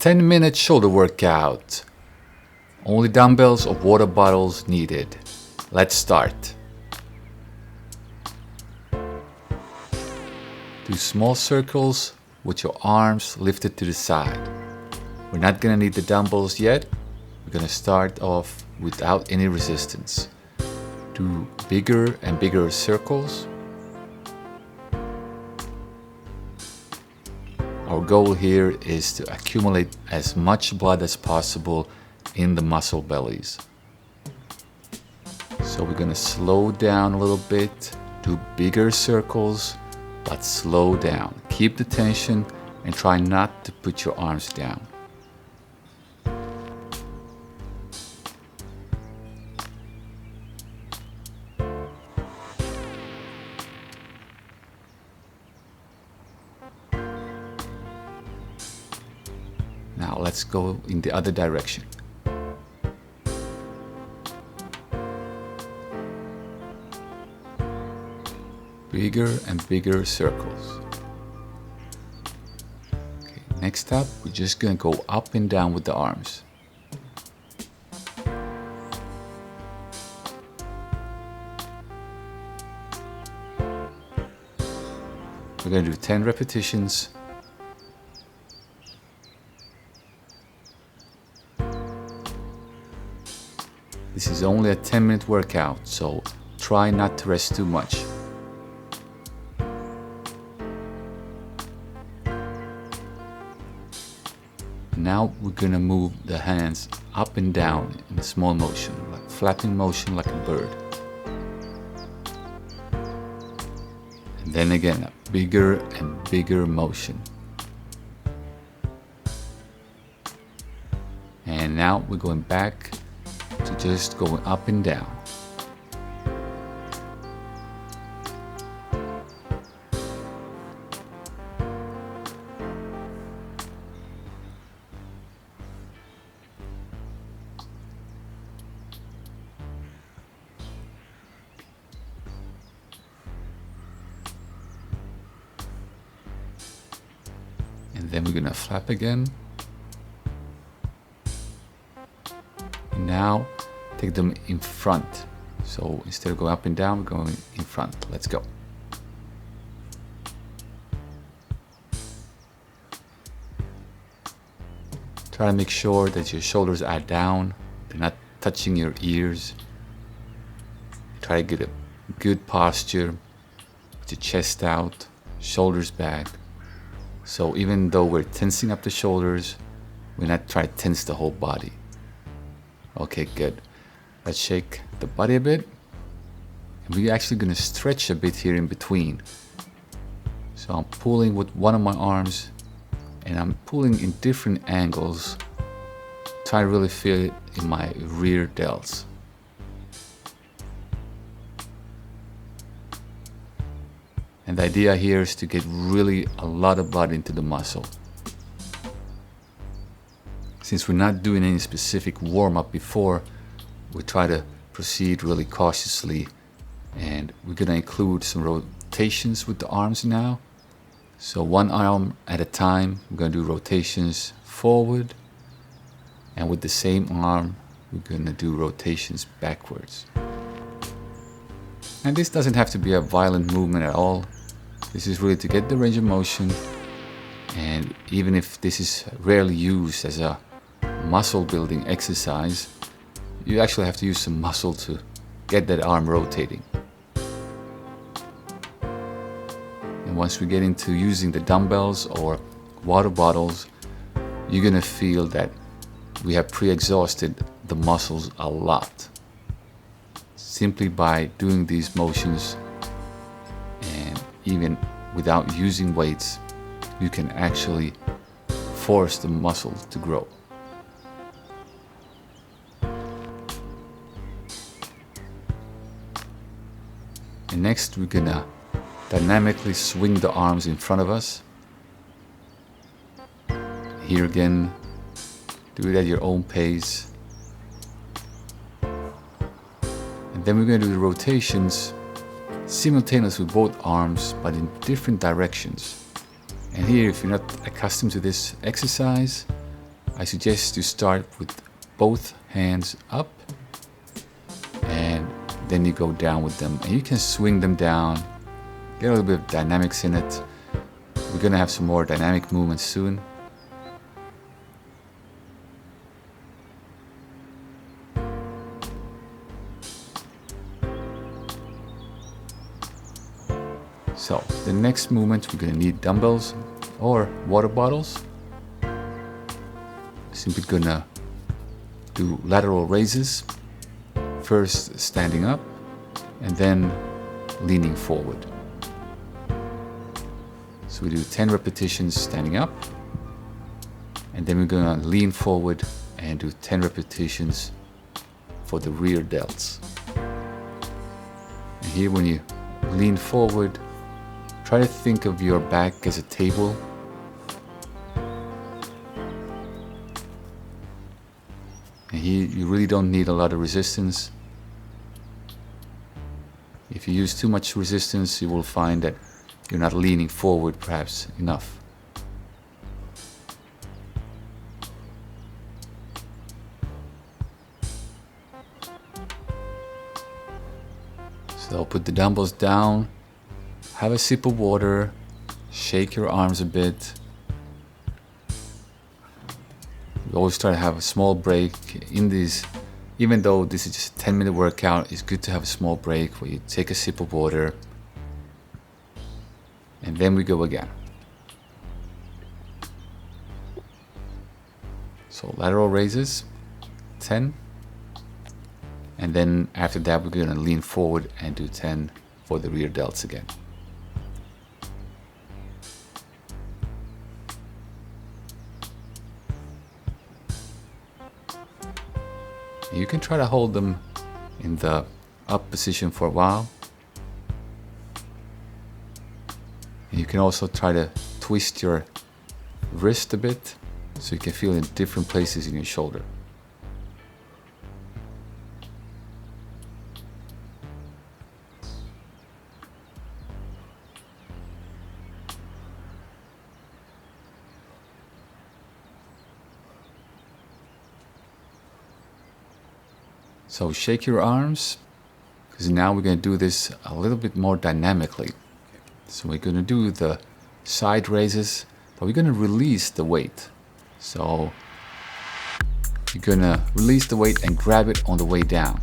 10-minute shoulder workout. Only dumbbells or water bottles needed. Let's start. Do small circles with your arms lifted to the side. We're not gonna need the dumbbells yet. We're gonna start off without any resistance. Do bigger and bigger circles. Our goal here is to accumulate as much blood as possible in the muscle bellies. So we're gonna slow down a little bit, do bigger circles, but slow down. Keep the tension and try not to put your arms down. Now let's go in the other direction. Bigger and bigger circles. Okay, next up, we're just gonna go up and down with the arms. We're gonna do 10 repetitions. This is only a 10-minute workout, so try not to rest too much. Now we're gonna move the hands up and down in a small motion, like flapping motion like a bird. And then again, a bigger and bigger motion. And now we're going back to just going up and down. And then we're gonna flap again. Now take them in front. So instead of going up and down, we're going in front. Let's go. Try to make sure that your shoulders are down. They're not touching your ears. Try to get a good posture with your chest out, shoulders back. So even though we're tensing up the shoulders, we're not trying to tense the whole body. Okay, good. Let's shake the body a bit. And we're actually gonna stretch a bit here in between. So I'm pulling with one of my arms and I'm pulling in different angles. Try to really feel it in my rear delts. And the idea here is to get really a lot of blood into the muscle. Since we're not doing any specific warm-up before, we try to proceed really cautiously, and we're gonna include some rotations with the arms now. So one arm at a time, we're gonna do rotations forward, and with the same arm, we're gonna do rotations backwards. And this doesn't have to be a violent movement at all. This is really to get the range of motion, and even if this is rarely used as a muscle building exercise, you actually have to use some muscle to get that arm rotating. And once we get into using the dumbbells or water bottles, you're gonna feel that we have pre-exhausted the muscles a lot. Simply by doing these motions, and even without using weights, you can actually force the muscles to grow. And next we're gonna dynamically swing the arms in front of us. Here again, do it at your own pace. And then we're gonna do the rotations simultaneous with both arms, but in different directions. And here, if you're not accustomed to this exercise, I suggest you start with both hands up and then you go down with them, and you can swing them down, get a little bit of dynamics in it. We're gonna have some more dynamic movements soon. So the next movement, we're gonna need dumbbells or water bottles. Simply gonna do lateral raises, first standing up and then leaning forward. So we do 10 repetitions standing up, and then we're gonna lean forward and do 10 repetitions for the rear delts. And here when you lean forward, try to think of your back as a table. And here you really don't need a lot of resistance. If you use too much resistance, you will find that you're not leaning forward perhaps enough. So put the dumbbells down, have a sip of water, shake your arms a bit. We always try to have a small break in these. Even though this is just a 10-minute workout, it's good to have a small break where you take a sip of water and then we go again. So lateral raises, 10. And then after that, we're gonna lean forward and do 10 for the rear delts again. You can try to hold them in the up position for a while. You can also try to twist your wrist a bit so you can feel in different places in your shoulder. So shake your arms, because now we're going to do this a little bit more dynamically. So we're going to do the side raises, but we're going to release the weight. So you're going to release the weight and grab it on the way down.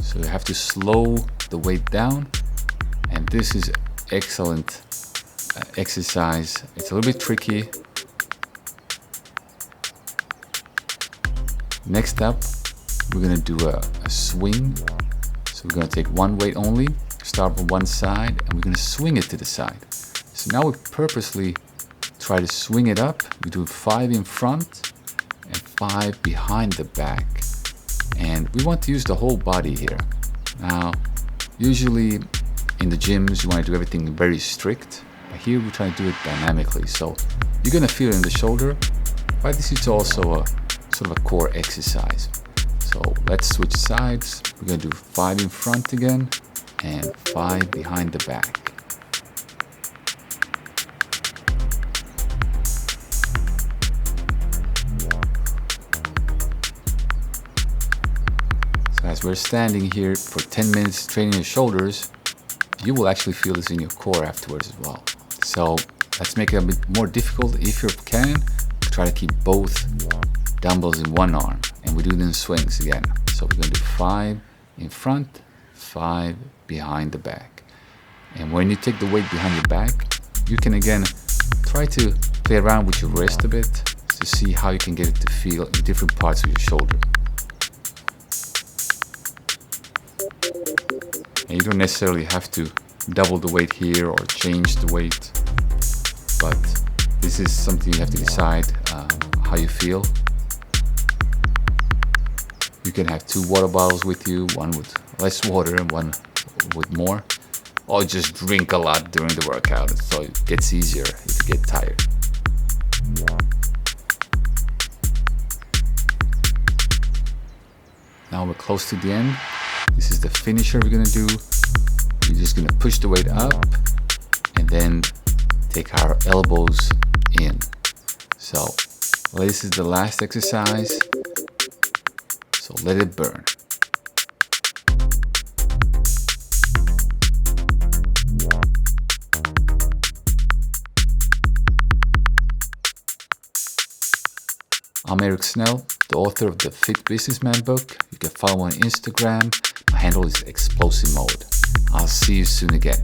So you have to slow the weight down, and this is excellent exercise. It's a little bit tricky. Next up, we're gonna do a swing. So we're gonna take one weight only, start from one side, and we're gonna swing it to the side. So now we purposely try to swing it up. We do 5 in front and 5 behind the back. And we want to use the whole body here. Now, usually in the gyms, you want to do everything very strict. But here we're trying to do it dynamically. So you're gonna feel it in the shoulder, but this is also a sort of a core exercise. So let's switch sides. We're going to do 5 in front again and 5 behind the back. So as we're standing here for 10 minutes training your shoulders, you will actually feel this in your core afterwards as well. So let's make it a bit more difficult. If you can, try to keep both dumbbells in one arm. And we do them swings again. So we're going to do 5 in front, 5 behind the back. And when you take the weight behind your back, you can again try to play around with your wrist a bit to see how you can get it to feel in different parts of your shoulder. And you don't necessarily have to double the weight here or change the weight, but this is something you have to decide how you feel. You can have 2 water bottles with you, one with less water and one with more. Or just drink a lot during the workout so it gets easier if you get tired. Now we're close to the end. This is the finisher we're gonna do. We're just gonna push the weight up and then take our elbows in. So This is the last exercise, so let it burn. I'm Eric Snaell, the author of the Fit Businessman book. You can follow me on Instagram. My handle is Explosive Mode. I'll see you soon again.